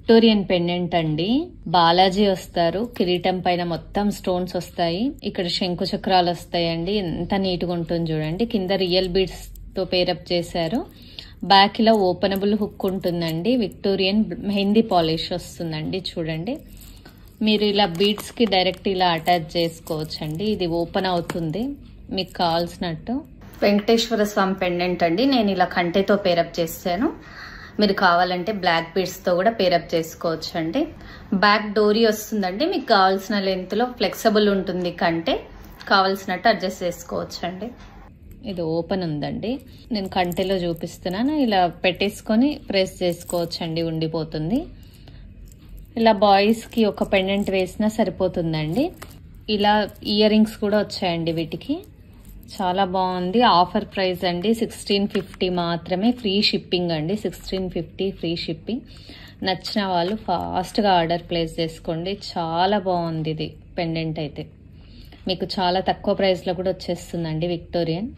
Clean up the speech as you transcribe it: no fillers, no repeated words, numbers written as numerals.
Victorian pendant అండి. బాలాజీ వస్తారు, కిరీటం పైన మొత్తం స్టోన్స్ వస్తాయి, ఇక్కడ శంకు చక్రాలు వస్తాయండి. ఎంత నీట్ గా ఉంటుంది చూడండి. కింద రియల్ బీడ్స్ తో పేరప్ చేశారు. బ్యాక్ ఇలా ఓపెనబుల్ హుక్ ఉంటుందండి. విక్టోరియన్ మెహందీ పాలిష్ వస్తుందండి. చూడండి, మీరు ఇలా బీడ్స్ కి డైరెక్ట్ ఇలా అటాచ్ చేసుకోవచ్చండి. ఇది ఓపెన్ అవుతుంది మీకు కావాల్సినట్టు. వెంకటేశ్వర స్వామి పెండెంట్ అండి. నేను ఇలా కంటెతో పేరప్ చేశాను. మీరు కావాలంటే బ్లాక్ బీడ్స్ తో కూడా పేరప్ చేసుకోవచ్చు అండి. బ్యాక్ డోరీ వస్తుందండి. మీకు కావాల్సిన లెంత్ లో ఫ్లెక్సిబుల్ ఉంటుంది. కంటే కావాల్సినట్టు అడ్జస్ట్ చేసుకోవచ్చు అండి. ఇది ఓపెన్ ఉందండి. నేను కంటెలో చూపిస్తున్నాను. ఇలా పెట్టేసుకొని ప్రెస్ చేసుకోవచ్చు అండి, ఉండిపోతుంది. ఇలా బాయ్స్ కి ఒక పెండెంట్ వేసినా సరిపోతుందండి. ఇలా ఇయర్ రింగ్స్ కూడా వచ్చాయండి వీటికి. చాలా బాగుంది. ఆఫర్ ప్రైస్ అండి 1650 మాత్రమే. ఫ్రీ షిప్పింగ్ అండి. 1650 ఫ్రీ షిప్పింగ్. నచ్చిన వాళ్ళు ఫాస్ట్ గా ఆర్డర్ ప్లేస్ చేసుకోండి. చాలా బాగుంది ఇది పెండెంట్ అయితే. మీకు చాలా తక్కువ ప్రైస్ లో కూడా వచ్చేస్తుందండి విక్టోరియన్.